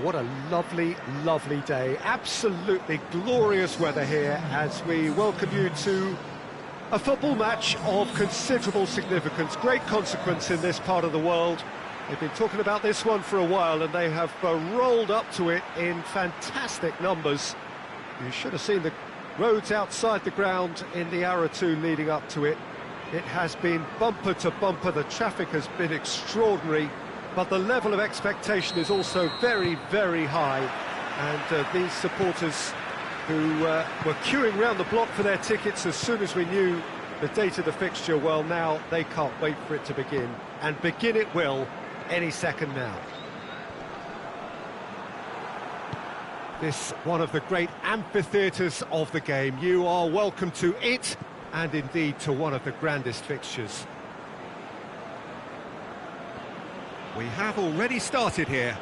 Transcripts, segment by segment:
What a lovely, lovely day. Absolutely glorious weather here as we welcome you to a football match of considerable significance, great consequence in this part of the world. They've been talking about this one for a while and they have rolled up to it in fantastic numbers. You should have seen the roads outside the ground in the hour or two leading up to it. It has been bumper to bumper, the traffic has been extraordinary, but the level of expectation is also very, very high. And these supporters who were queuing round the block for their tickets as soon as we knew the date of the fixture, well, now they can't wait for it to begin. And begin it will any second now. This one of the great amphitheatres of the game. You are welcome to it, and indeed to one of the grandest fixtures. We have already started here.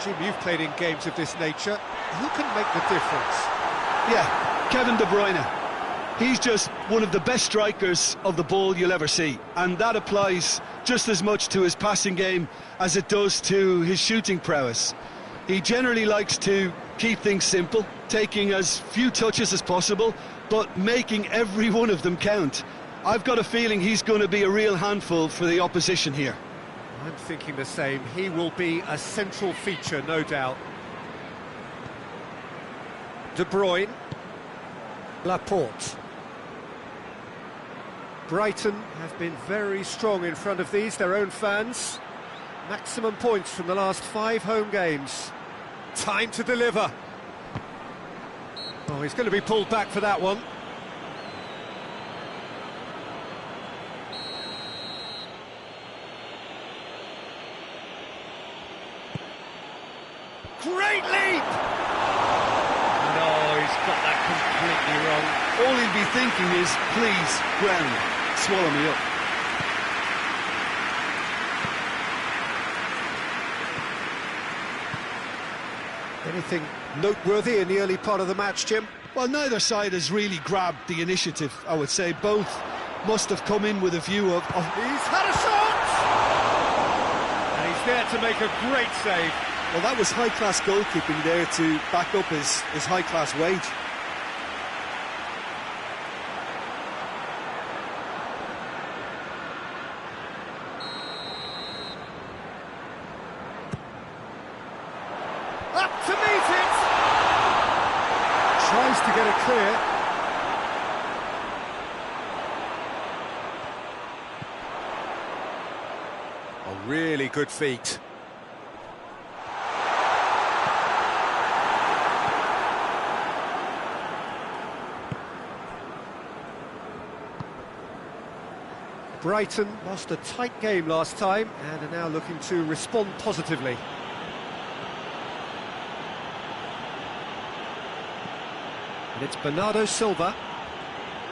Jim, you've played in games of this nature. Who can make the difference? Yeah, Kevin De Bruyne. He's just one of the best strikers of the ball you'll ever see. And that applies just as much to his passing game as it does to his shooting prowess. He generally likes to keep things simple, taking as few touches as possible, but making every one of them count. I've got a feeling he's going to be a real handful for the opposition here. I'm thinking the same. He will be a central feature, no doubt. De Bruyne. Laporte. Brighton have been very strong in front of these, their own fans. Maximum points from the last 5 home games. Time to deliver. Oh, he's going to be pulled back for that one. Great leap! No, he's got that completely wrong. All he'll be thinking is, please, ground, swallow me up. Anything noteworthy in the early part of the match, Jim? Well, neither side has really grabbed the initiative, I would say. Both must have come in with a view of... He's had a shot! And he's there to make a great save. Well, that was high-class goalkeeping there to back up his high-class wage. Up to meet it! Tries to get it clear. A really good feat. Brighton lost a tight game last time and are now looking to respond positively. And it's Bernardo Silva.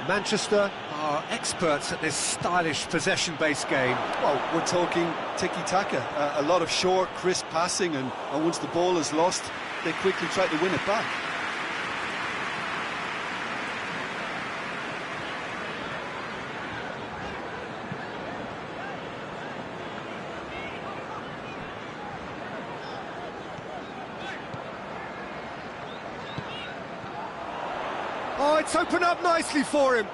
Manchester are experts at this stylish possession-based game. Well, we're talking tiki-taka, a lot of short, crisp passing, and once the ball is lost, they quickly try to win it back. Oh, it's opened up nicely for him.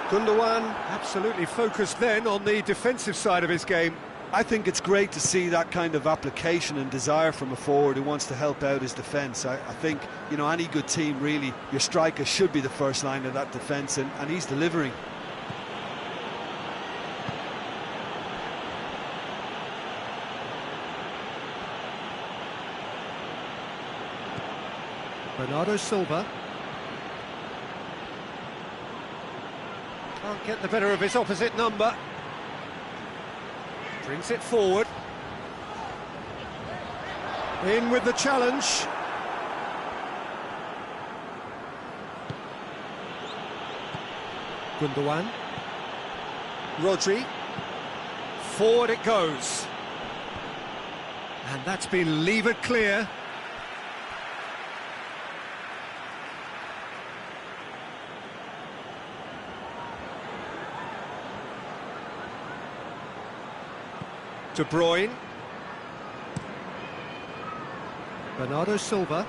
Gundogan absolutely focused then on the defensive side of his game. I think it's great to see that kind of application and desire from a forward who wants to help out his defence. I think, you know, any good team, really, your striker should be the first line of that defence, and he's delivering. Bernardo Silva. Can't get the better of his opposite number. Brings it forward. In with the challenge. Gundogan. Rodri. Forward it goes. And that's been levered clear. De Bruyne. Bernardo Silva.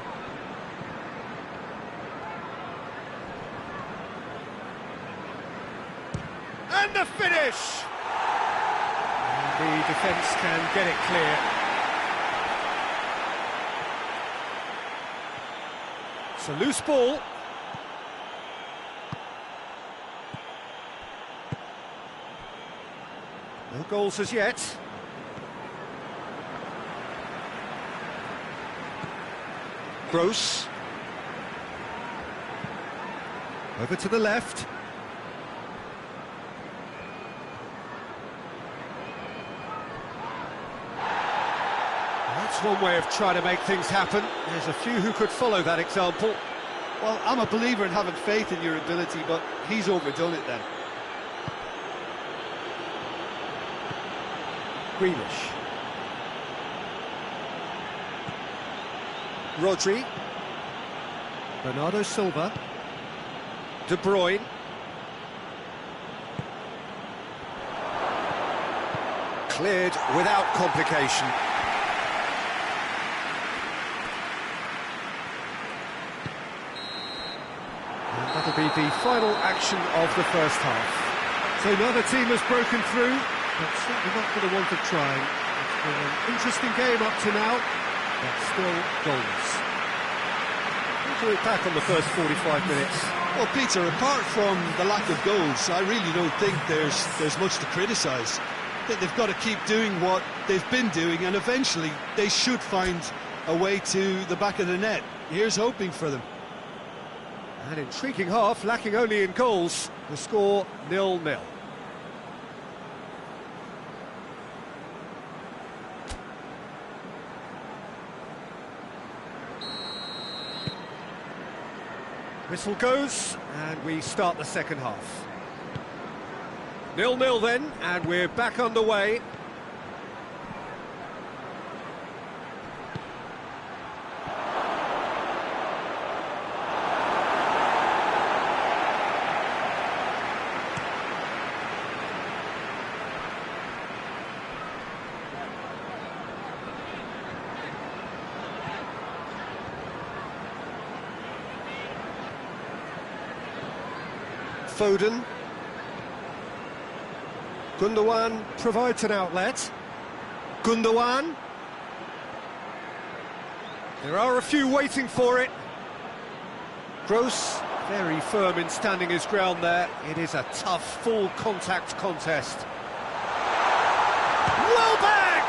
And the finish! And the defence can get it clear. It's a loose ball. No goals as yet. Gross. Over to the left. That's one way of trying to make things happen. There's a few who could follow that example. Well, I'm a believer in having faith in your ability, but he's overdone it then. Grealish. Rodri. Bernardo Silva. De Bruyne. Cleared without complication. And that'll be the final action of the first half. So another team has broken through, but certainly not for the want of trying. It's been an interesting game up to now, but still goals. We'll do it back on the first 45 minutes. Well, Peter, apart from the lack of goals, I really don't think there's much to criticise. They've got to keep doing what they've been doing, and eventually they should find a way to the back of the net. Here's hoping for them. An intriguing half, lacking only in goals. The score 0-0. Whistle goes, and we start the second half. 0-0 then, and we're back underway. Foden. Gundogan provides an outlet. Gundogan. There are a few waiting for it. Gross, very firm in standing his ground there. It is a tough, full contact contest. Welbeck!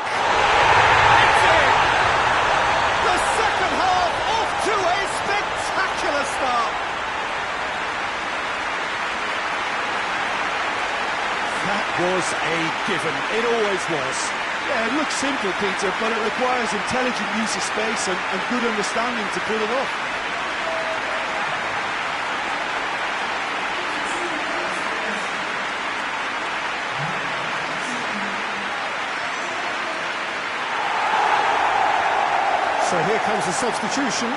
It's in! The second half off to a spectacular start. That was a given, it always was. Yeah, it looks simple, Peter, but it requires intelligent use of space and good understanding to pull it off. So here comes the substitution.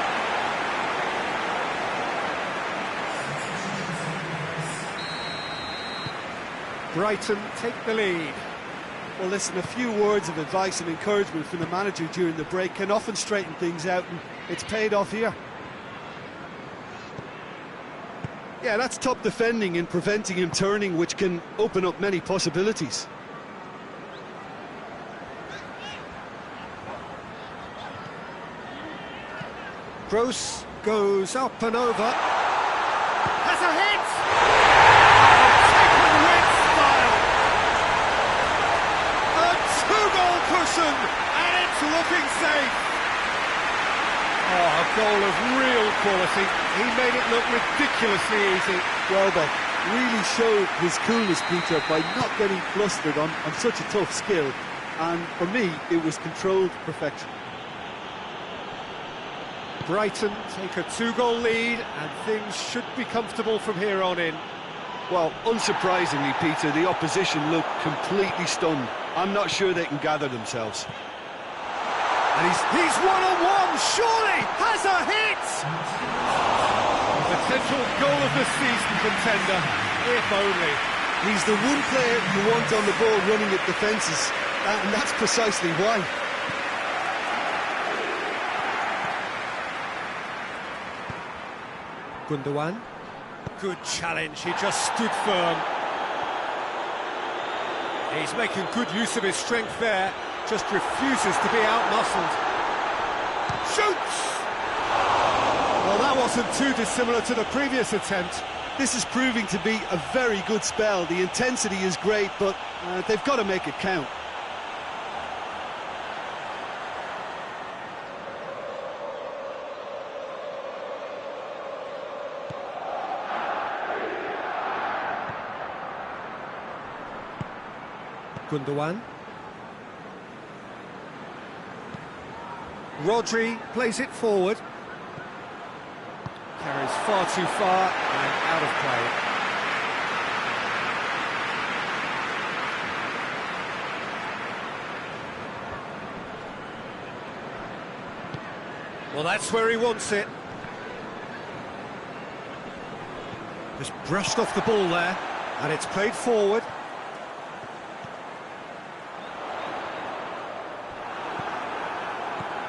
Brighton take the lead. Well, listen, a few words of advice and encouragement from the manager during the break can often straighten things out, and it's paid off here. Yeah, that's top defending and preventing him turning, which can open up many possibilities. Gross goes up and over. Has a hit! Taken with style! A two-goal cushion, and it's looking safe! Oh, a goal of real quality. He made it look ridiculously easy. Welbeck really showed his coolness, Peter, by not getting flustered on such a tough skill. And for me, it was controlled perfection. Brighton take a two-goal lead, and things should be comfortable from here on in. Well, unsurprisingly, Peter, the opposition looked completely stunned. I'm not sure they can gather themselves. And he's one-on-one, surely has a hit! Potential goal of the season contender, if only. He's the one player you want on the ball running at defences, and that's precisely why. Gundogan. Good challenge, he just stood firm. He's making good use of his strength there, just refuses to be out-muscled. Shoots! Well, that wasn't too dissimilar to the previous attempt. This is proving to be a very good spell. The intensity is great, but they've got to make it count. Gundogan. Rodri plays it forward. Carries far too far and out of play. Well, that's where he wants it. Just brushed off the ball there, and it's played forward.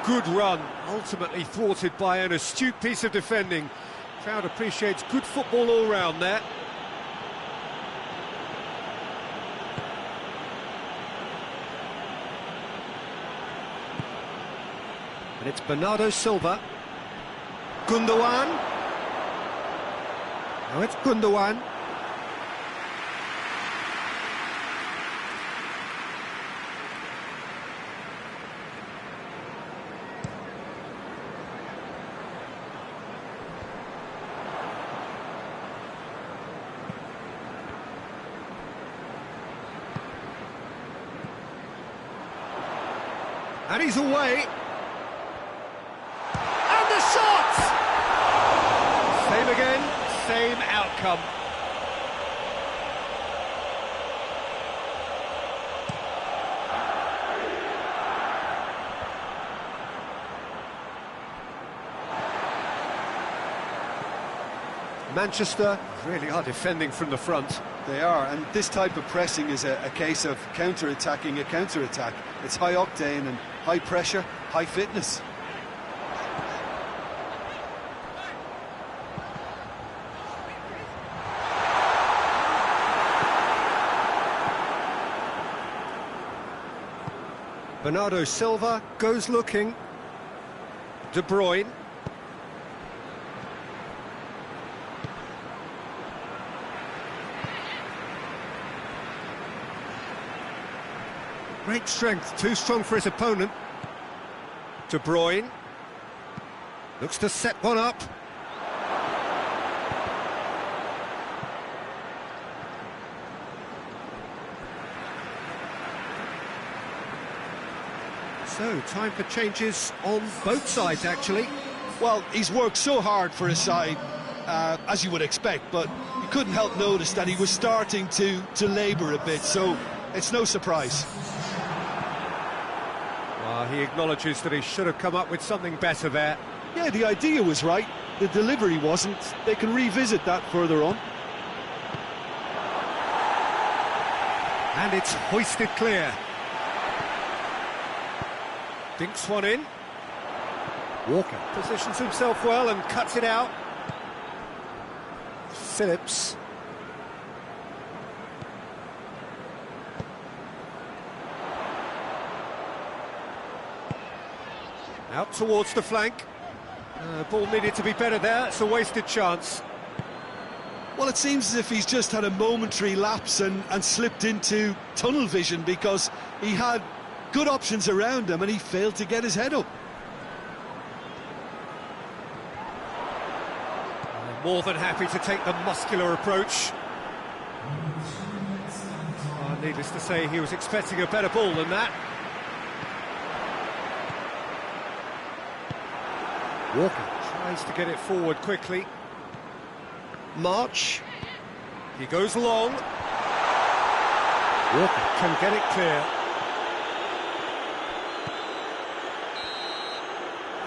Good run, ultimately thwarted by an astute piece of defending. Crowd appreciates good football all round there. And it's Bernardo Silva. Gundogan. Now it's Gundogan. And he's away. And the shot! Same again, same outcome. Manchester really are defending from the front. They are, and this type of pressing is a case of counter-attacking a counter-attack. It's high octane and high pressure, high fitness. Bernardo Silva goes looking. De Bruyne. Great strength, too strong for his opponent. De Bruyne. Looks to set one up. So, time for changes on both sides, actually. Well, he's worked so hard for his side, as you would expect, but you couldn't help notice that he was starting to labour a bit, so it's no surprise. He acknowledges that he should have come up with something better there. Yeah, the idea was right, the delivery wasn't. They can revisit that further on. And it's hoisted clear. Dinks one in. Walker positions himself well and cuts it out. Phillips. Out towards the flank. Ball needed to be better there. It's a wasted chance. Well, it seems as if he's just had a momentary lapse and slipped into tunnel vision, because he had good options around him and he failed to get his head up. More than happy to take the muscular approach. Needless to say, he was expecting a better ball than that. Walker tries to get it forward quickly. March. He goes long. Walker can get it clear.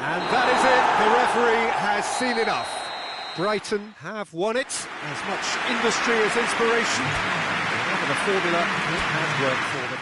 And that is it. The referee has seen enough. Brighton have won it. As much industry as inspiration. Whatever the formula, it has worked for them.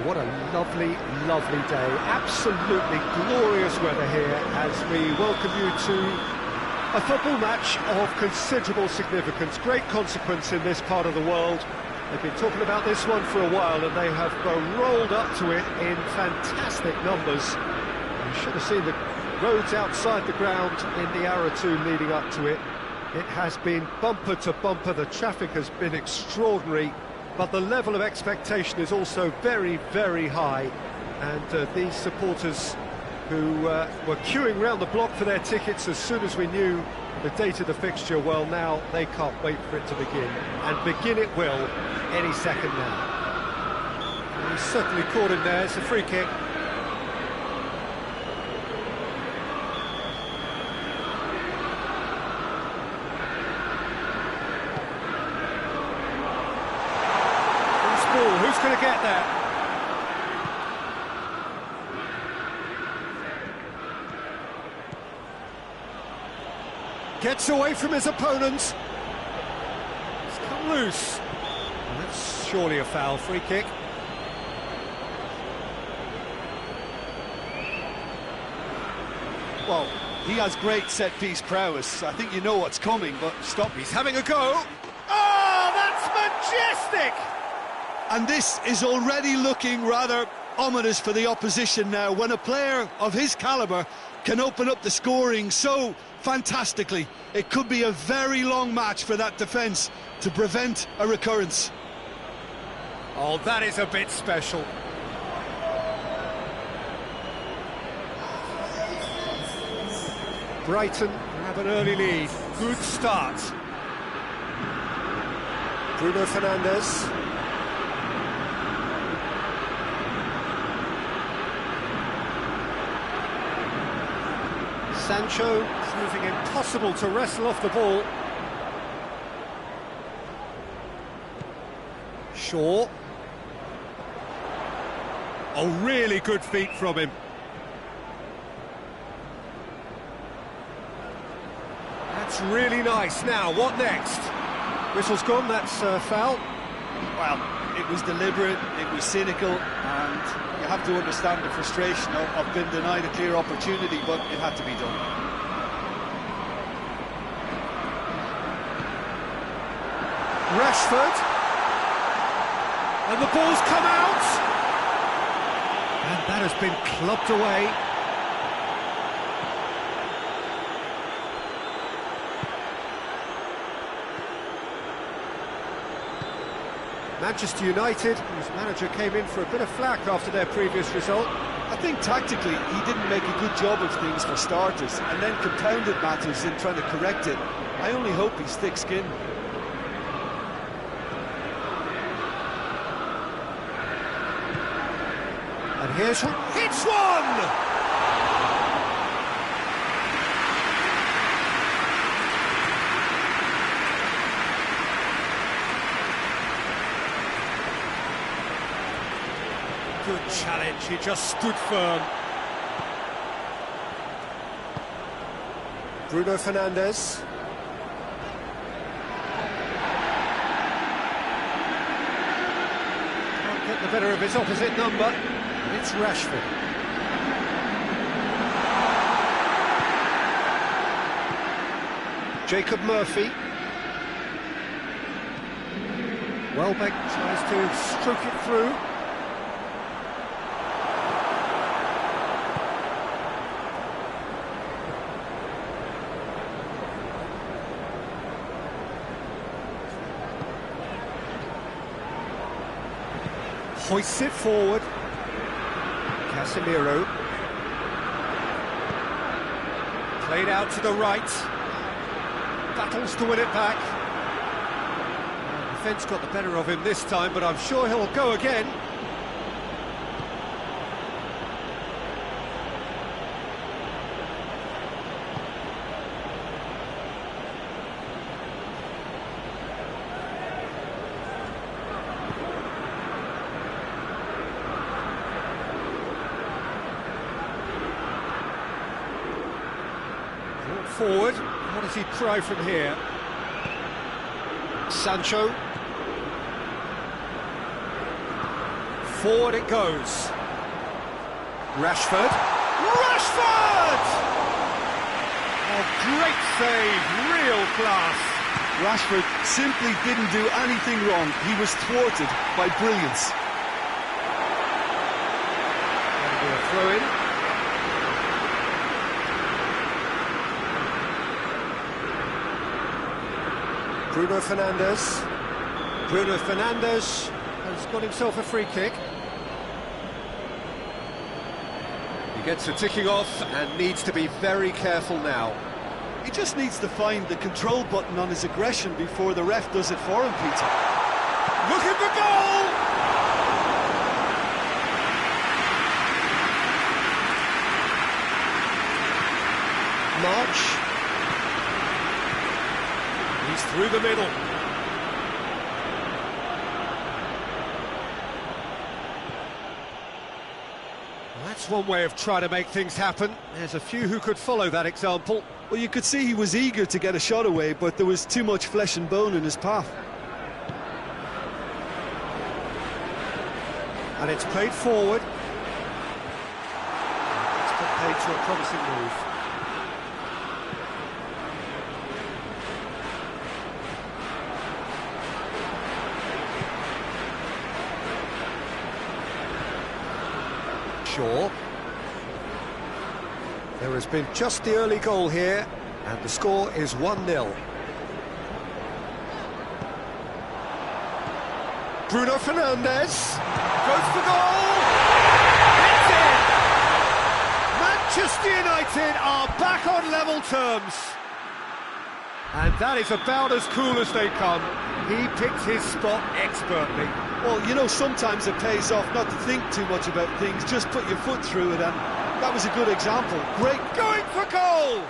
What a lovely, lovely day. Absolutely glorious weather here as we welcome you to a football match of considerable significance, great consequence in this part of the world. They've been talking about this one for a while and they have rolled up to it in fantastic numbers. You should have seen the roads outside the ground in the hour or two leading up to it. It has been bumper to bumper, the traffic has been extraordinary, but the level of expectation is also very, very high. And these supporters who were queuing round the block for their tickets as soon as we knew the date of the fixture, well, now they can't wait for it to begin. And begin it will any second now. He's certainly caught him there, it's a free kick. Who's going to get there? Gets away from his opponent. It's come loose. And that's surely a foul, free kick. Well, he has great set-piece prowess. I think you know what's coming, but stop. He's having a go. Oh, that's majestic! And this is already looking rather ominous for the opposition now, when a player of his calibre can open up the scoring so fantastically. It could be a very long match for that defence to prevent a recurrence. Oh, that is a bit special. Brighton have an early lead. Good start. Bruno Fernandes. Sancho proving impossible to wrestle off the ball. Shaw. Oh, really good feet from him. That's really nice. Now, what next? Whistle's gone, that's foul. Well, it was deliberate, it was cynical, and you have to understand the frustration of being denied a clear opportunity, but it had to be done. Rashford. And the ball's come out. And that has been clubbed away. Manchester United, whose manager came in for a bit of flack after their previous result. I think tactically he didn't make a good job of things for starters, and then compounded matters in trying to correct it. I only hope he's thick-skinned. And here's one. Hits one! Good challenge, he just stood firm. Bruno Fernandes. Can't get the better of his opposite number, and it's Rashford. Jacob Murphy. Welbeck tries to stroke it through. Hoists it forward. Casemiro. Played out to the right. Battles to win it back. Defence got the better of him this time, but I'm sure he'll go again. Forward, what does he try from here? Sancho. Forward it goes. Rashford. Rashford! Oh, great save, real class. Rashford simply didn't do anything wrong. He was thwarted by brilliance. That'll be a throw-in. Bruno Fernandes. Bruno Fernandes has got himself a free kick. He gets it ticking off and needs to be very careful now. He just needs to find the control button on his aggression before the ref does it for him, Peter. Look at the goal! March. He's through the middle. That's one way of trying to make things happen. There's a few who could follow that example. Well, you could see he was eager to get a shot away, but there was too much flesh and bone in his path. And it's played forward. It's played to a promising move. Shaw. There has been just the early goal here, and the score is 1-0. Bruno Fernandes goes for goal. It's in. Manchester United are back on level terms. And that is about as cool as they come. He picked his spot expertly. Well, you know, sometimes it pays off not to think too much about things, just put your foot through it, and that was a good example. Great going for goal!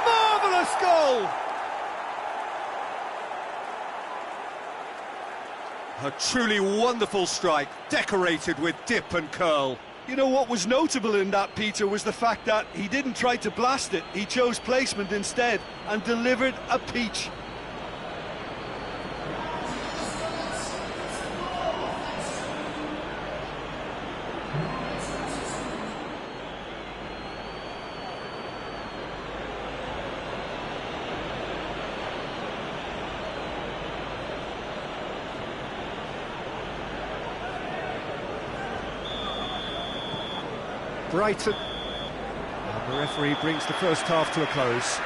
Marvellous goal! A truly wonderful strike, decorated with dip and curl. You know what was notable in that, Peter, was the fact that he didn't try to blast it. He chose placement instead and delivered a peach. Brighton. And the referee brings the first half to a close.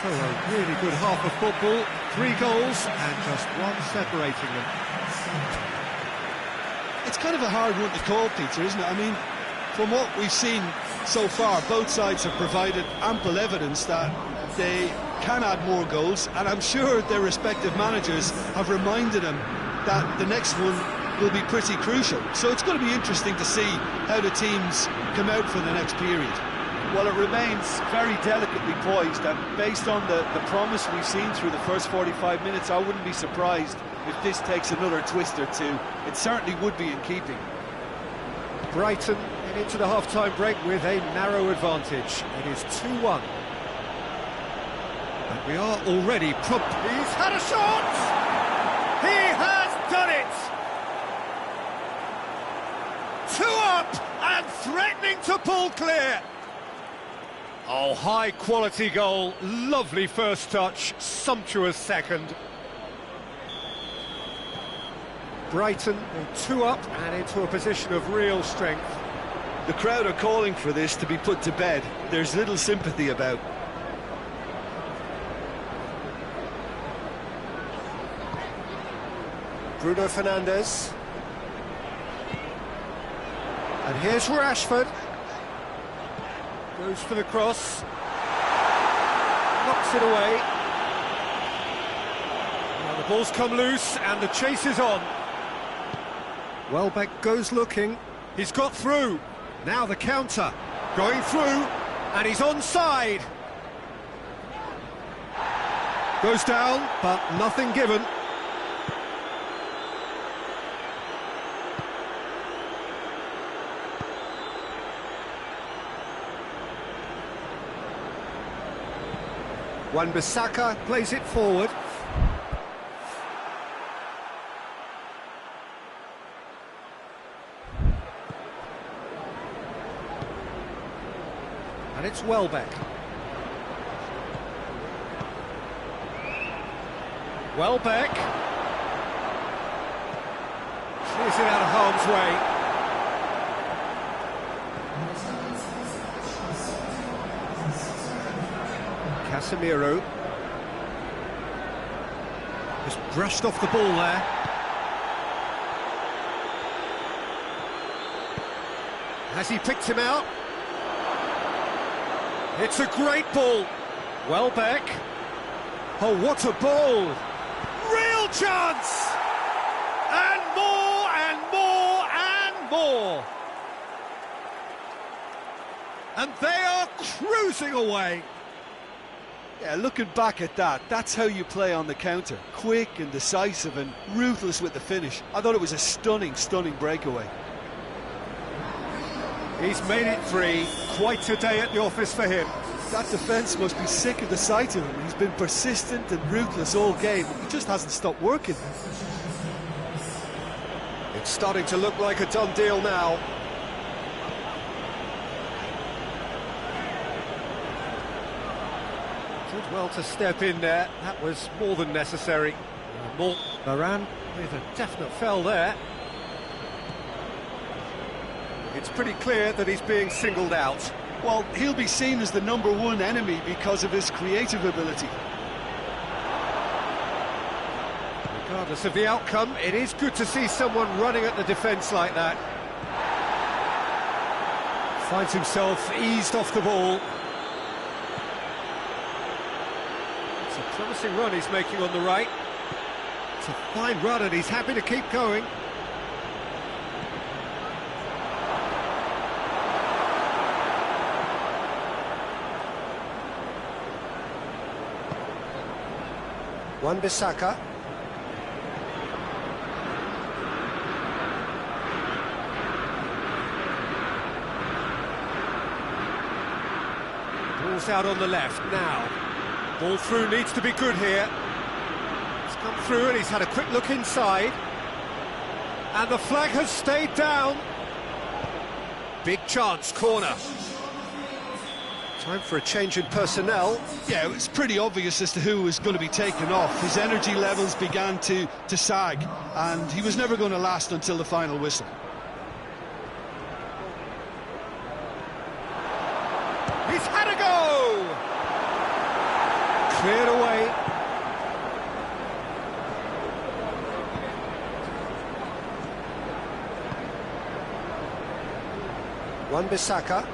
So a really good half of football, 3 goals and just one separating them. It's kind of a hard one to call, Peter, isn't it? I mean, from what we've seen so far, both sides have provided ample evidence that they can add more goals, and I'm sure their respective managers have reminded them that the next one will be pretty crucial. So it's going to be interesting to see how the teams come out for the next period. Well, it remains very delicately poised, and based on the promise we've seen through the first 45 minutes, I wouldn't be surprised if this takes another twist or two. It certainly would be in keeping. Brighton into the half-time break with a narrow advantage. It is 2-1. And we are already prompt. He's had a shot! He has done it! 2 up and threatening to pull clear. Oh, high-quality goal, lovely first touch, sumptuous second. Brighton 2 up and into a position of real strength. The crowd are calling for this to be put to bed. There's little sympathy about. Bruno Fernandes. And here's Rashford. Goes for the cross. Knocks it away. Now the ball's come loose and the chase is on. Welbeck goes looking. He's got through. Now the counter. Going through. And he's onside. Goes down, but nothing given. Wan-Bissaka plays it forward. It's Welbeck. Welbeck. Clears it out of harm's way. Casemiro. Just brushed off the ball there. Has he picked him out? It's a great ball. Welbeck. Oh, what a ball! Real chance! And more, and more, and more! And they are cruising away. Yeah, looking back at that, that's how you play on the counter. Quick and decisive and ruthless with the finish. I thought it was a stunning, stunning breakaway. He's made it 3. Quite a day at the office for him. That defence must be sick of the sight of him. He's been persistent and ruthless all game. He just hasn't stopped working. It's starting to look like a done deal now. Did well to step in there. That was more than necessary. Varane with a definite fell there. It's pretty clear that he's being singled out. Well, he'll be seen as the #1 enemy because of his creative ability. Regardless of the outcome, it is good to see someone running at the defence like that. Finds himself eased off the ball. It's a promising run he's making on the right. It's a fine run and he's happy to keep going. Wan-Bissaka. Ball's out on the left now. Ball through needs to be good here. It's come through and he's had a quick look inside. And the flag has stayed down. Big chance, corner. Time for a change in personnel. Yeah, it was pretty obvious as to who was going to be taken off. His energy levels began to sag, and he was never going to last until the final whistle. He's had a go! Cleared away. Wan-Bissaka.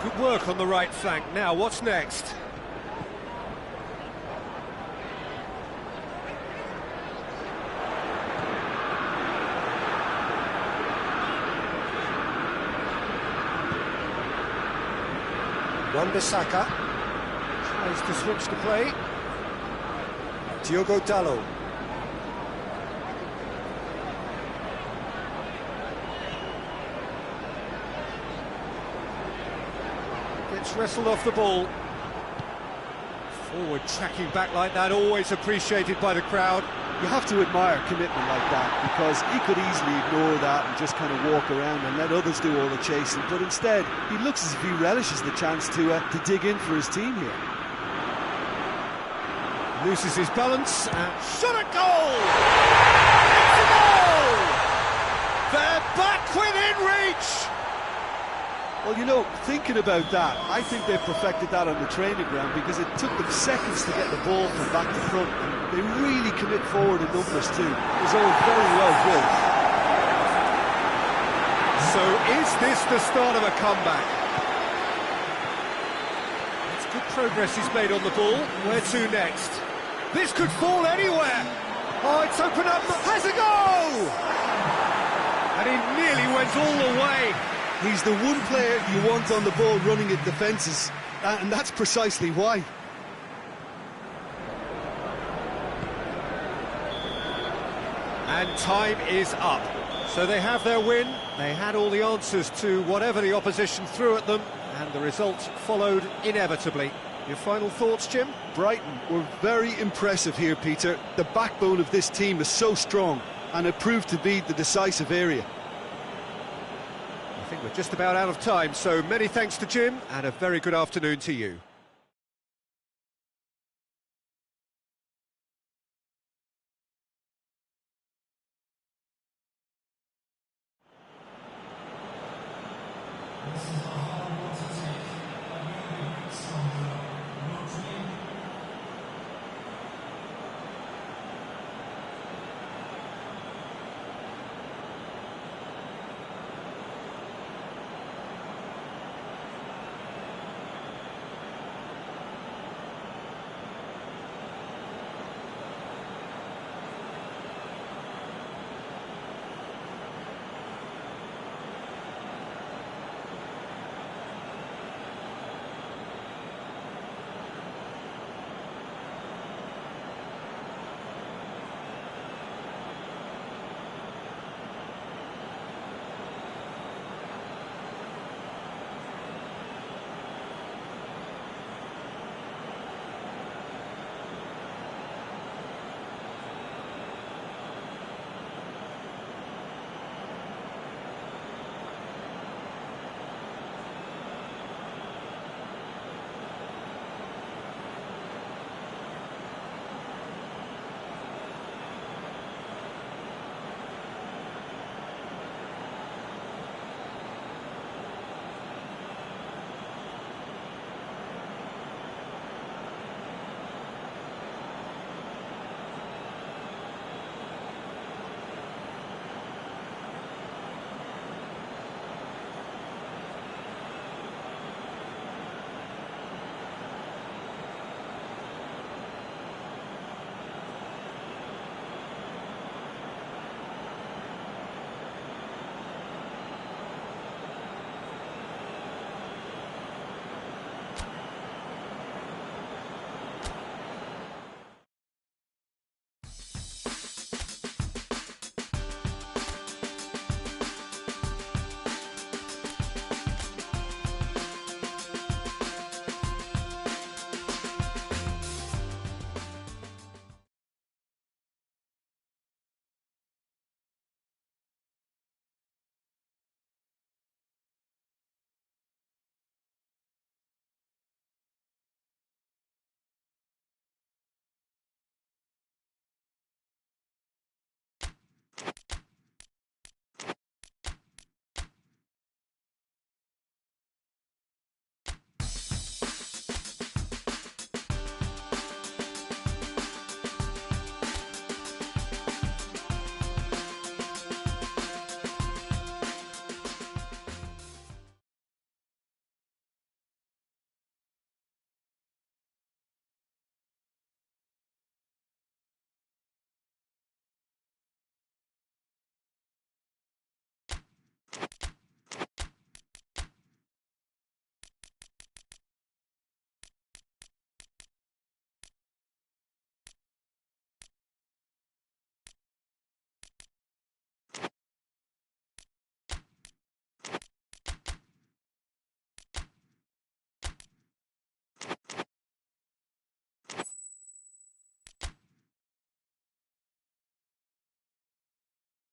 Good work on the right flank. Now, what's next? Wan-Bissaka tries to switch the play. Diogo Dalot. Gets wrestled off the ball. Forward tracking back like that, always appreciated by the crowd. You have to admire commitment like that, because he could easily ignore that and just kind of walk around and let others do all the chasing, but instead he looks as if he relishes the chance to dig in for his team here. Loses his balance and shot at goal! It's a goal! They're back within reach! Well, you know, thinking about that, I think they perfected that on the training ground, because it took them seconds to get the ball from back to front, and they really commit forward in numbers too. It was all very well built. So is this the start of a comeback? It's good progress he's made on the ball. Where to next? This could fall anywhere! Oh, it's opened up, has a go! And he nearly went all the way. He's the one player you want on the ball running at defences, and that's precisely why. And time is up. So they have their win. They had all the answers to whatever the opposition threw at them, and the result followed inevitably. Your final thoughts, Jim? Brighton were very impressive here, Peter. The backbone of this team is so strong, and it proved to be the decisive area. I think we're just about out of time, so many thanks to Jim, and a very good afternoon to you.